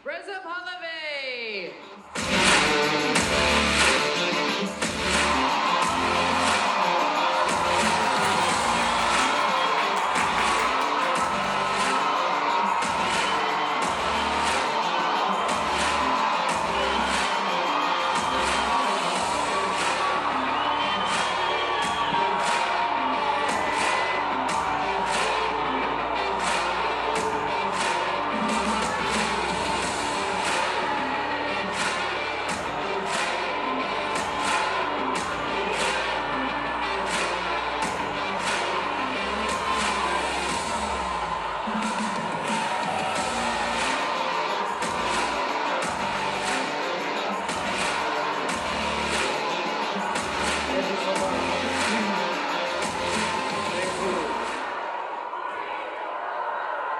Reza Pahlavi.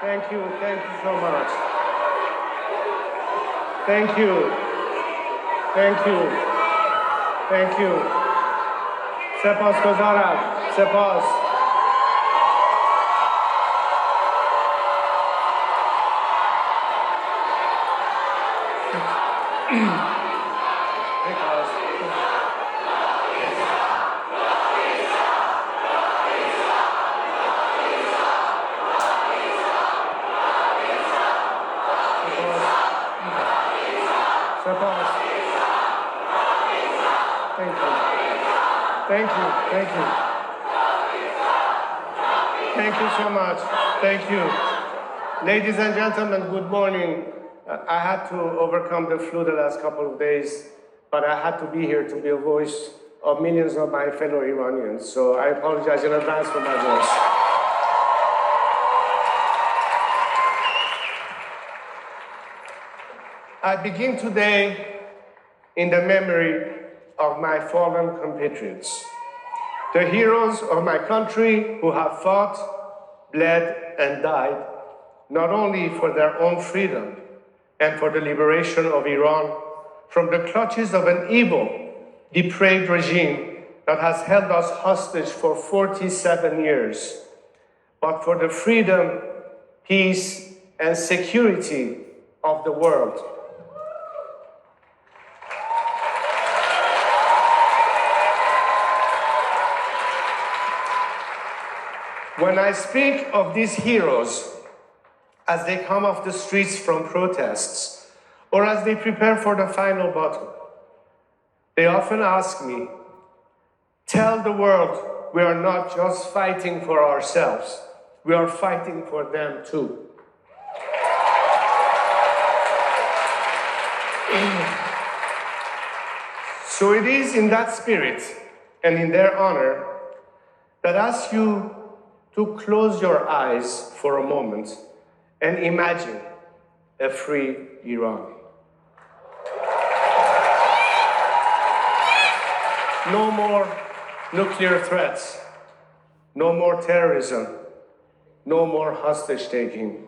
Thank you so much. Thank you. سپاسگزارم. سپاس. Thank you so much. Thank you. Ladies and gentlemen, good morning. I had to overcome the flu the last couple of days, but I had to be here to be a voice of millions of my fellow Iranians. So I apologize in advance for my voice. I begin today in the memory of my fallen compatriots, the heroes of my country who have fought, bled, and died, not only for their own freedom and for the liberation of Iran from the clutches of an evil, depraved regime that has held us hostage for 47 years, but for the freedom, peace, and security of the world. When I speak of these heroes as they come off the streets from protests or as they prepare for the final battle, they often ask me, tell the world we are not just fighting for ourselves, we are fighting for them too. So it is in that spirit and in their honor that I ask you to close your eyes for a moment and imagine a free Iran. No more nuclear threats, no more terrorism, no more hostage-taking,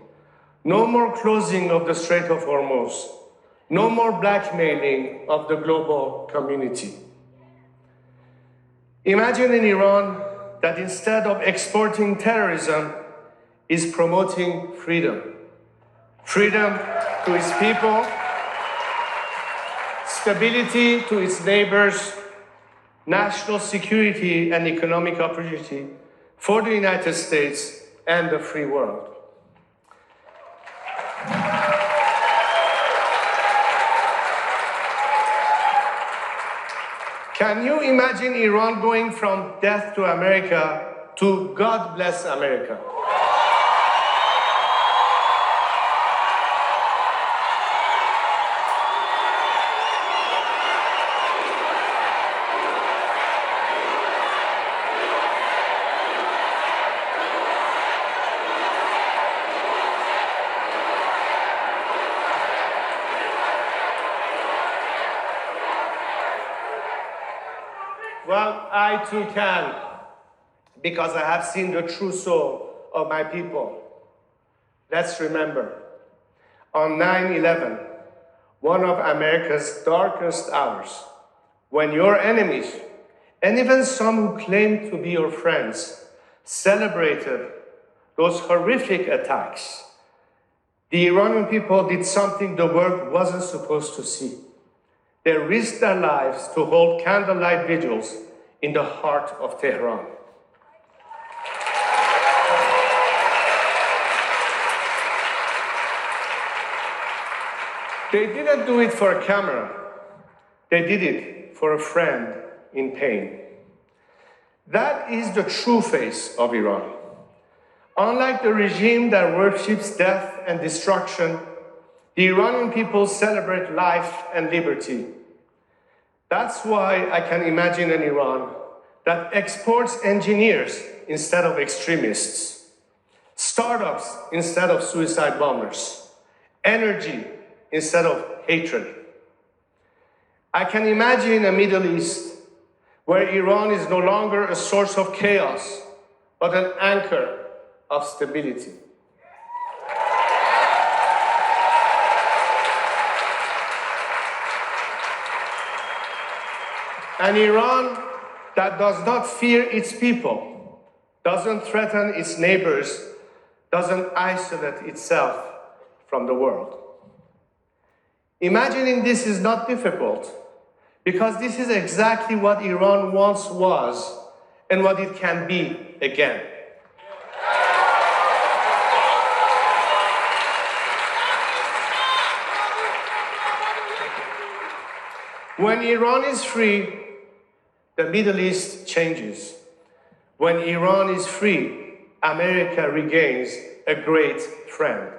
no more closing of the Strait of Hormuz, no more blackmailing of the global community. Imagine an Iran that instead of exporting terrorism is promoting freedom. Freedom to its people, stability to its neighbors, national security and economic opportunity for the United States and the free world. Can you imagine Iran going from death to America to God bless America? Well, I too can, because I have seen the true soul of my people. Let's remember, on 9/11, one of America's darkest hours, when your enemies, and even some who claim to be your friends, celebrated those horrific attacks, the Iranian people did something the world wasn't supposed to see. They risked their lives to hold candlelight vigils in the heart of Tehran. They didn't do it for a camera. They did it for a friend in pain. That is the true face of Iran. Unlike the regime that worships death and destruction, the Iranian people celebrate life and liberty. That's why I can imagine an Iran that exports engineers instead of extremists, startups instead of suicide bombers, energy instead of hatred. I can imagine a Middle East where Iran is no longer a source of chaos, but an anchor of stability. An Iran that does not fear its people, doesn't threaten its neighbors, doesn't isolate itself from the world. Imagining this is not difficult, because this is exactly what Iran once was and what it can be again. When Iran is free, the Middle East changes. When Iran is free, America regains a great friend.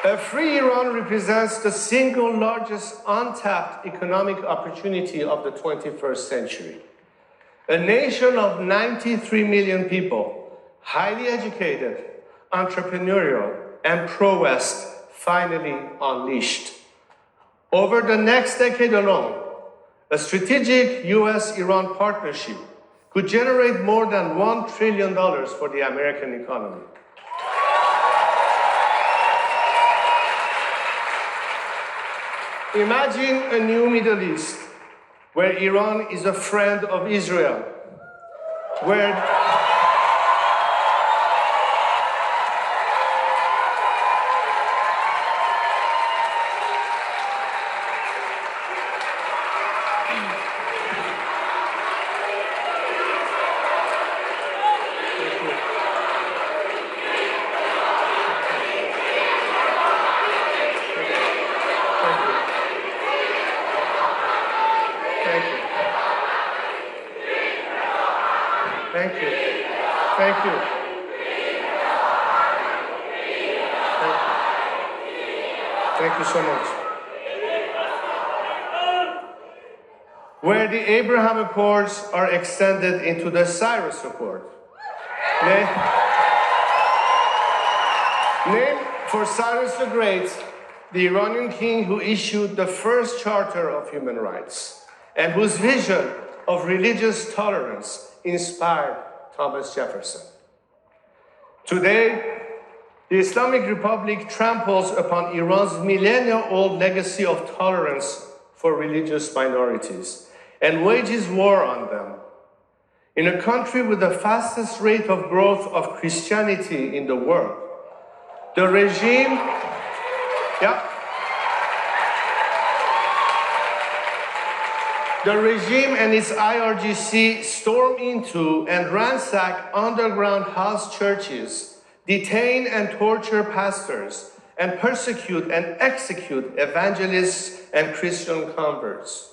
A free Iran represents the single largest untapped economic opportunity of the 21st century. A nation of 93 million people, highly educated, entrepreneurial, and pro-West, finally unleashed. Over the next decade alone, a strategic US-Iran partnership could generate more than $1 trillion for the American economy. Imagine a new Middle East where Iran is a friend of Israel, where Thank you. Thank you. Thank you so much. Where the Abraham Accords are extended into the Cyrus Accord. Named for Cyrus the Great, the Iranian king who issued the first Charter of Human Rights and whose vision of religious tolerance inspired Thomas Jefferson. Today, the Islamic Republic tramples upon Iran's millennia-old legacy of tolerance for religious minorities and wages war on them. In a country with the fastest rate of growth of Christianity in the world, the regime, the regime and its IRGC storm into and ransack underground house churches, detain and torture pastors, and persecute and execute evangelists and Christian converts.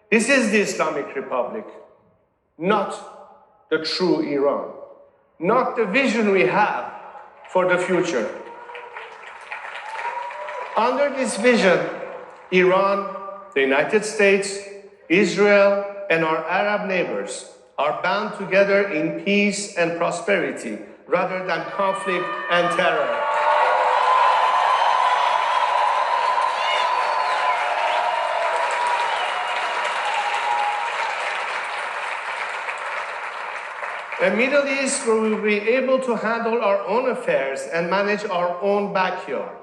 This is the Islamic Republic, not the true Iran, not the vision we have for the future. Under this vision, Iran, the United States, Israel, and our Arab neighbors are bound together in peace and prosperity rather than conflict and terror. A Middle East where we will be able to handle our own affairs and manage our own backyard,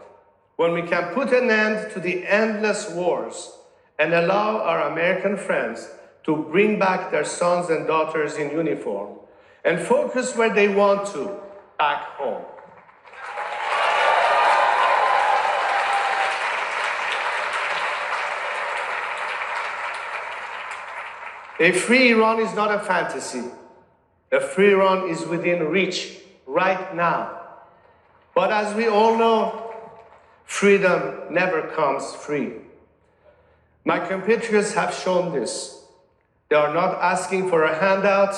when we can put an end to the endless wars and allow our American friends to bring back their sons and daughters in uniform and focus where they want to, back home. A free Iran is not a fantasy. A free Iran is within reach right now. But as we all know, freedom never comes free. My compatriots have shown this. They are not asking for a handout,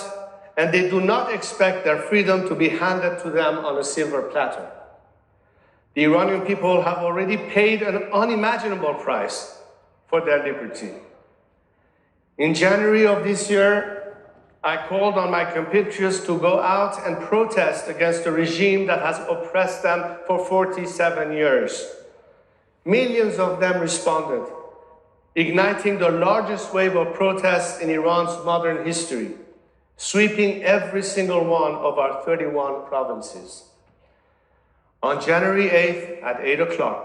and they do not expect their freedom to be handed to them on a silver platter. The Iranian people have already paid an unimaginable price for their liberty. In January of this year, I called on my compatriots to go out and protest against a regime that has oppressed them for 47 years. Millions of them responded, igniting the largest wave of protests in Iran's modern history, sweeping every single one of our 31 provinces. On January 8th at 8 o'clock,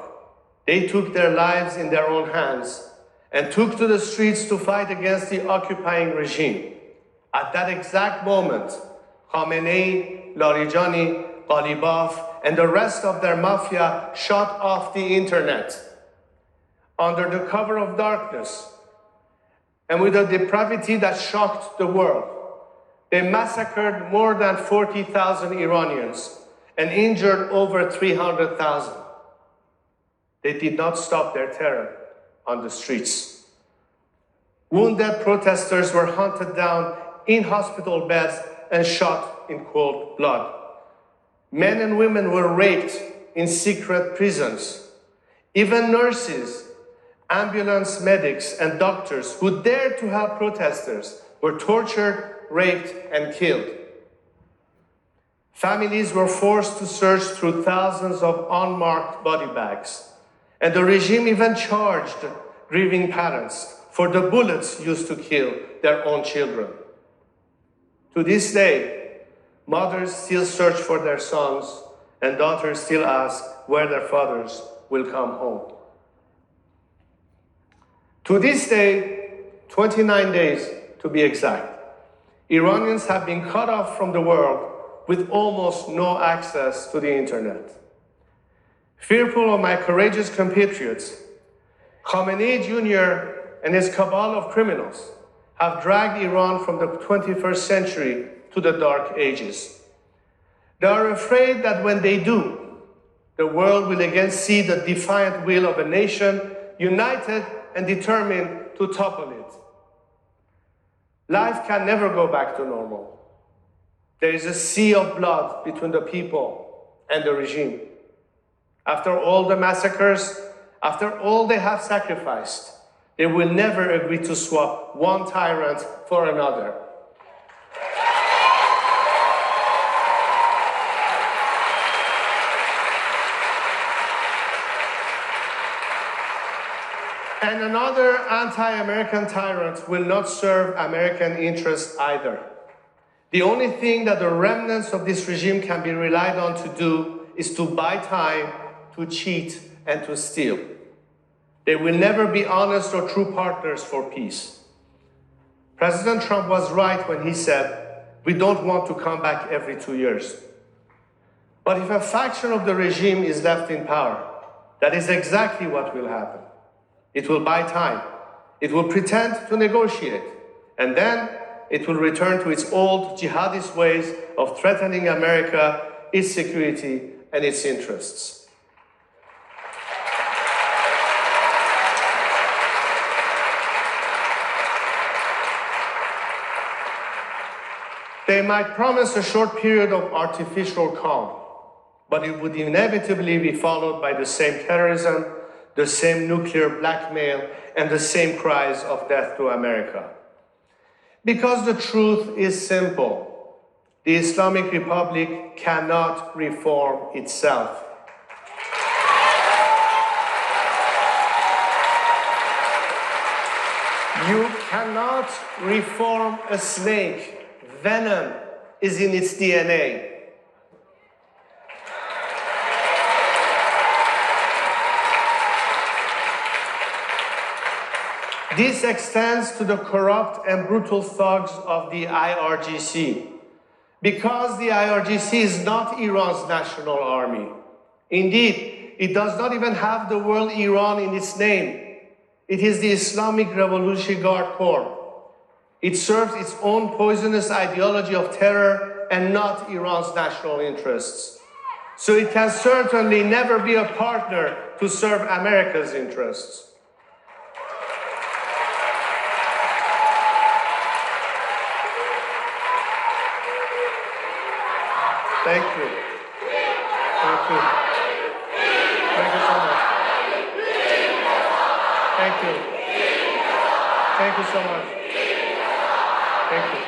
they took their lives in their own hands and took to the streets to fight against the occupying regime. At that exact moment, Khamenei, Larijani, Ghalibaf, and the rest of their mafia shut off the internet. Under the cover of darkness, and with a depravity that shocked the world, they massacred more than 40,000 Iranians and injured over 300,000. They did not stop their terror on the streets. Wounded protesters were hunted down in hospital beds and shot in cold blood. Men and women were raped in secret prisons. Even nurses, ambulance medics, and doctors who dared to help protesters were tortured, raped, and killed. Families were forced to search through thousands of unmarked body bags, and the regime even charged grieving parents for the bullets used to kill their own children. To this day, mothers still search for their sons, and daughters still ask where their fathers will come home. To this day, 29 days to be exact, Iranians have been cut off from the world with almost no access to the internet. Fearful of my courageous compatriots, Khamenei Jr. and his cabal of criminals have dragged Iran from the 21st century to the dark ages. They are afraid that when they do, the world will again see the defiant will of a nation united and determined to topple it. Life can never go back to normal. There is a sea of blood between the people and the regime. After all the massacres, after all they have sacrificed, they will never agree to swap one tyrant for another. And another anti-American tyrant will not serve American interests either. The only thing that the remnants of this regime can be relied on to do is to buy time, to cheat, and to steal. They will never be honest or true partners for peace. President Trump was right when he said, we don't want to come back every 2 years. But if a faction of the regime is left in power, that is exactly what will happen. It will buy time. It will pretend to negotiate. And then it will return to its old jihadist ways of threatening America, its security, and its interests. They might promise a short period of artificial calm, but it would inevitably be followed by the same terrorism, the same nuclear blackmail, and the same cries of death to America. Because the truth is simple. The Islamic Republic cannot reform itself. You cannot reform a snake. Venom is in its DNA. This extends to the corrupt and brutal thugs of the IRGC, because the IRGC is not Iran's national army. Indeed, it does not even have the word Iran in its name. It is the Islamic Revolutionary Guard Corps. It serves its own poisonous ideology of terror and not Iran's national interests. So it can certainly never be a partner to serve America's interests. Thank you. Thank you. Thank you so much. Thank you. Thank you so much. Thank you.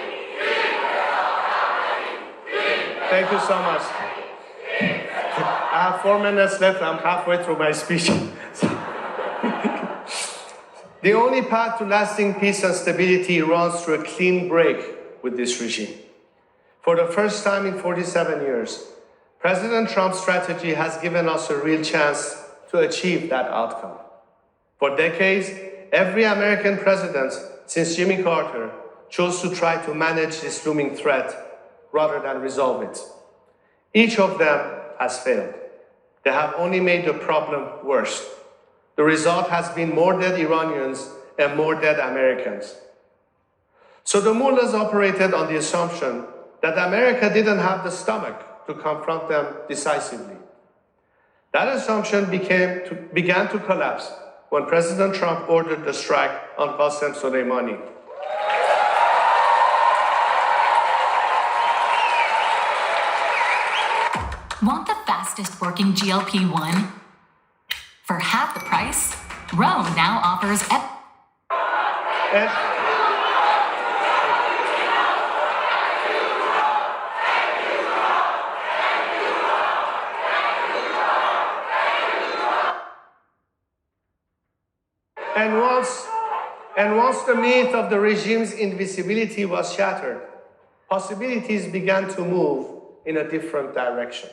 Thank you so much. I have 4 minutes left. I'm halfway through my speech. The only path to lasting peace and stability runs through a clean break with this regime. For the first time in 47 years, President Trump's strategy has given us a real chance to achieve that outcome. For decades, every American president since Jimmy Carter chose to try to manage this looming threat rather than resolve it. Each of them has failed. They have only made the problem worse. The result has been more dead Iranians and more dead Americans. So the mullahs operated on the assumption that America didn't have the stomach to confront them decisively. That assumption began to collapse when President Trump ordered the strike on Qasem Soleimani. Want the fastest working GLP-1? For half the price, Rome now offers And once the myth of the regime's invisibility was shattered, possibilities began to move in a different direction.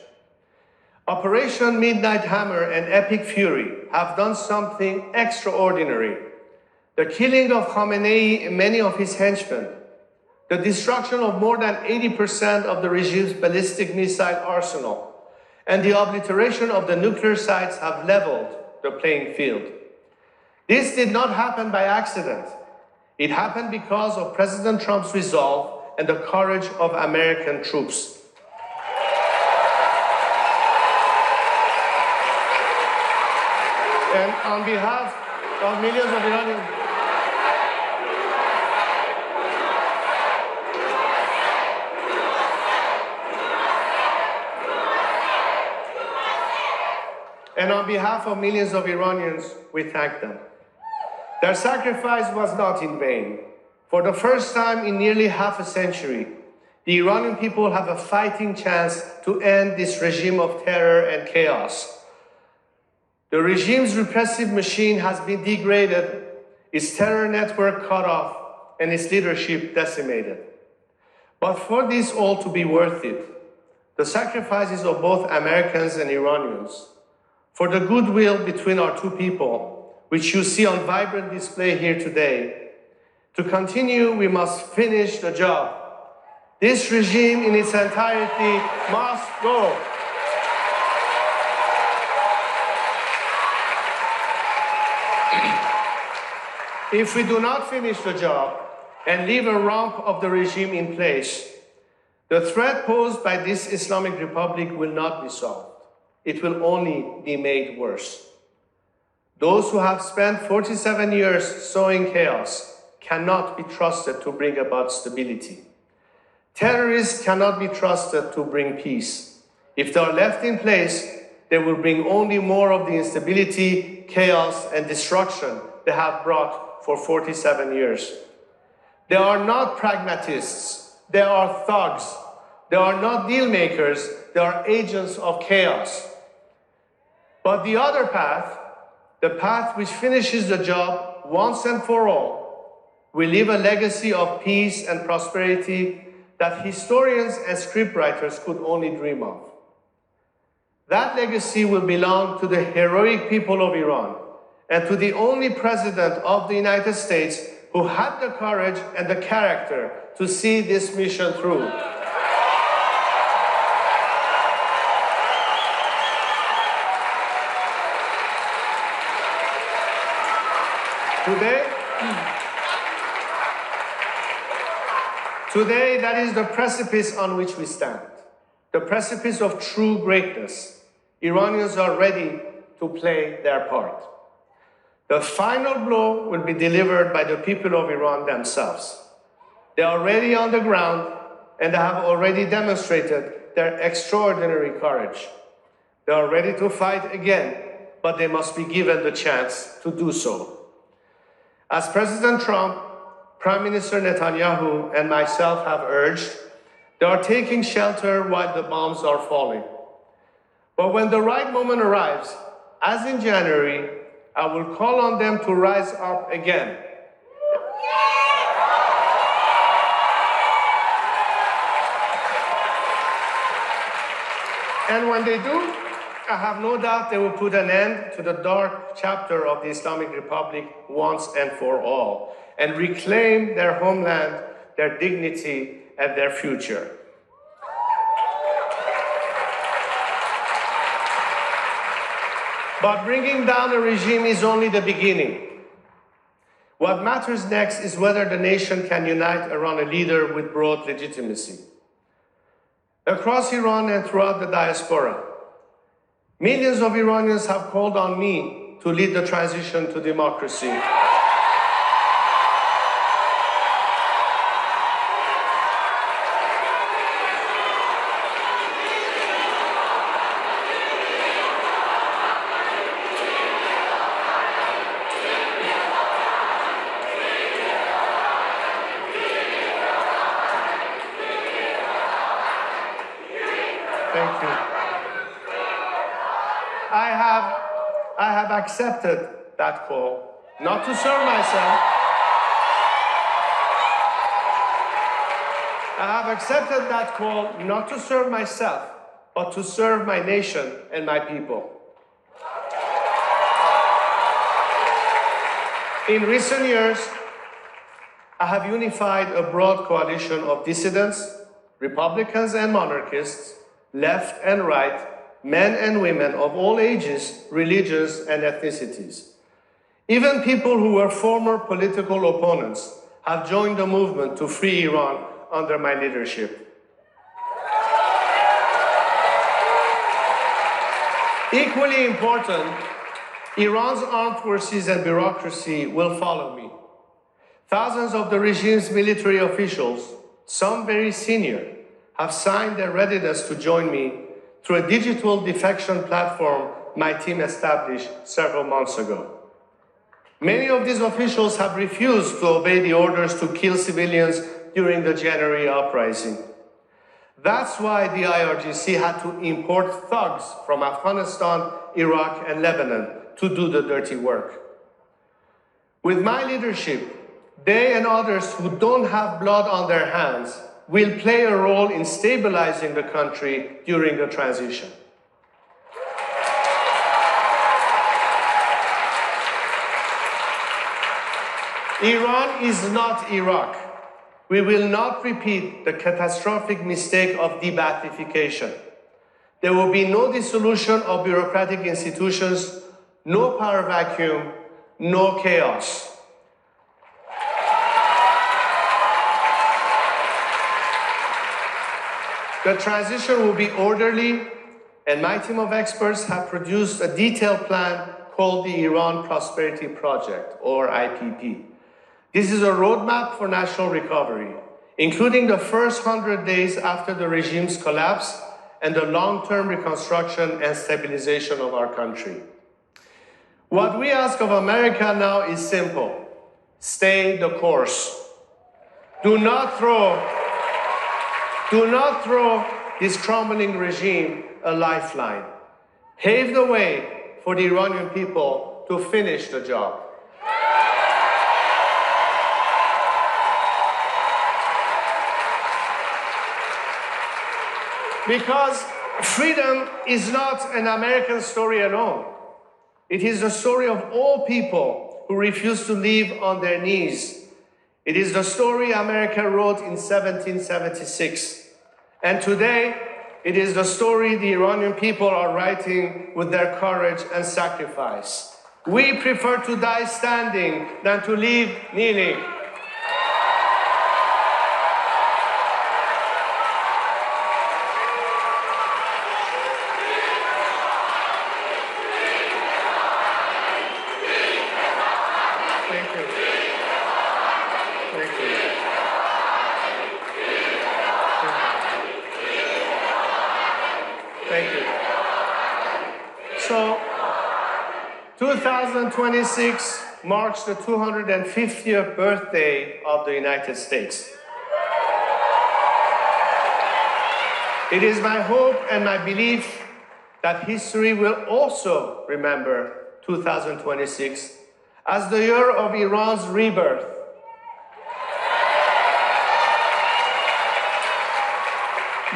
Operation Midnight Hammer and Epic Fury have done something extraordinary. The killing of Khamenei and many of his henchmen, the destruction of more than 80% of the regime's ballistic missile arsenal, and the obliteration of the nuclear sites have leveled the playing field. This did not happen by accident. It happened because of President Trump's resolve and the courage of American troops. And on behalf of millions of Iranians, we thank them. Their sacrifice was not in vain. For the first time in nearly half a century, the Iranian people have a fighting chance to end this regime of terror and chaos. The regime's repressive machine has been degraded, its terror network cut off, and its leadership decimated. But for this all to be worth it, the sacrifices of both Americans and Iranians, for the goodwill between our two people, which you see on vibrant display here today, to continue, we must finish the job. This regime in its entirety must go. If we do not finish the job and leave a rump of the regime in place, the threat posed by this Islamic Republic will not be solved. It will only be made worse. Those who have spent 47 years sowing chaos cannot be trusted to bring about stability. Terrorists cannot be trusted to bring peace. If they are left in place, they will bring only more of the instability, chaos, and destruction they have brought for 47 years. They are not pragmatists. They are thugs. They are not deal makers. They are agents of chaos. But the other path, the path which finishes the job once and for all, will leave a legacy of peace and prosperity that historians and scriptwriters could only dream of. That legacy will belong to the heroic people of Iran and to the only president of the United States who had the courage and the character to see this mission through. Today, that is the precipice on which we stand, the precipice of true greatness. Iranians are ready to play their part. The final blow will be delivered by the people of Iran themselves. They are already on the ground and they have already demonstrated their extraordinary courage. They are ready to fight again, but they must be given the chance to do so. As President Trump, Prime Minister Netanyahu, and myself have urged, they are taking shelter while the bombs are falling. But when the right moment arrives, as in January, I will call on them to rise up again. And when they do, I have no doubt they will put an end to the dark chapter of the Islamic Republic once and for all, and reclaim their homeland, their dignity, and their future. But bringing down a regime is only the beginning. What matters next is whether the nation can unite around a leader with broad legitimacy. Across Iran and throughout the diaspora, millions of Iranians have called on me to lead the transition to democracy. Thank you. I have accepted that call, not to serve myself. I have accepted that call not to serve myself, but to serve my nation and my people. In recent years, I have unified a broad coalition of dissidents, Republicans and monarchists, left and right, men and women of all ages, religions, and ethnicities. Even people who were former political opponents have joined the movement to free Iran under my leadership. Equally important, Iran's armed forces and bureaucracy will follow me. Thousands of the regime's military officials, some very senior, have signed their readiness to join me through a digital defection platform my team established several months ago. Many of these officials have refused to obey the orders to kill civilians during the January uprising. That's why the IRGC had to import thugs from Afghanistan, Iraq, and Lebanon to do the dirty work. With my leadership, they and others who don't have blood on their hands will play a role in stabilizing the country during the transition. Iran is not Iraq. We will not repeat the catastrophic mistake of de-Baathification. There will be no dissolution of bureaucratic institutions, no power vacuum, no chaos. The transition will be orderly, and my team of experts have produced a detailed plan called the Iran Prosperity Project, or IPP. This is a roadmap for national recovery, including the first 100 days after the regime's collapse and the long-term reconstruction and stabilization of our country. What we ask of America now is simple: stay the course. Do not throw this crumbling regime a lifeline. Pave the way for the Iranian people to finish the job. Because freedom is not an American story alone. It is the story of all people who refused to live on their knees. It is the story America wrote in 1776. And today, it is the story the Iranian people are writing with their courage and sacrifice. We prefer to die standing than to live kneeling. Thank you. So, 2026 marks the 250th birthday of the United States. It is my hope and my belief that history will also remember 2026 as the year of Iran's rebirth.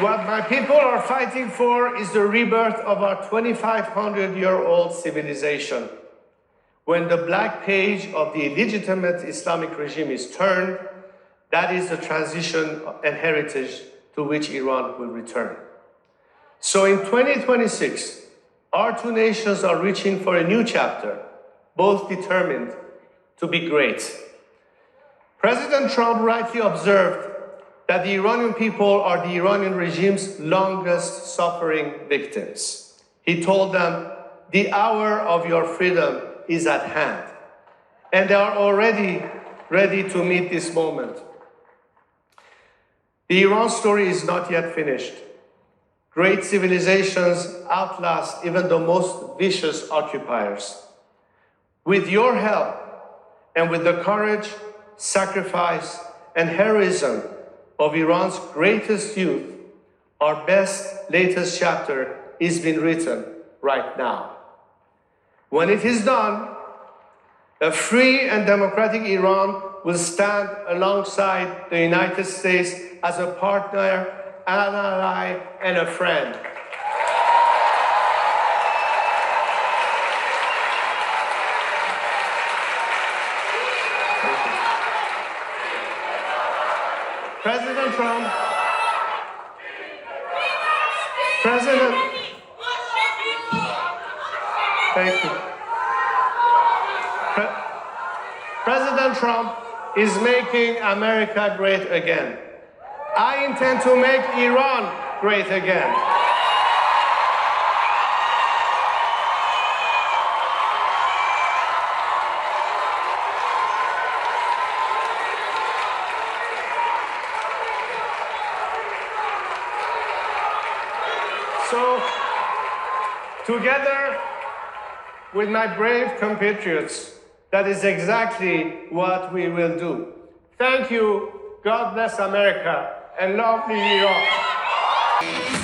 What my people are fighting for is the rebirth of our 2,500-year-old civilization. When the black page of the illegitimate Islamic regime is turned, that is the transition and heritage to which Iran will return. So in 2026, our two nations are reaching for a new chapter, both determined to be great. President Trump rightly observed that the Iranian people are the Iranian regime's longest suffering victims. He told them, the hour of your freedom is at hand. And they are already ready to meet this moment. The Iran story is not yet finished. Great civilizations outlast even the most vicious occupiers. With your help and with the courage, sacrifice, and heroism of Iran's greatest youth, our best latest chapter is being written right now. When it is done, a free and democratic Iran will stand alongside the United States as a partner, an ally, and a friend. President Trump, thank you. President Trump is making America great again. I intend to make Iran great again. So, together with my brave compatriots, that is exactly what we will do. Thank you. God bless America and love New York.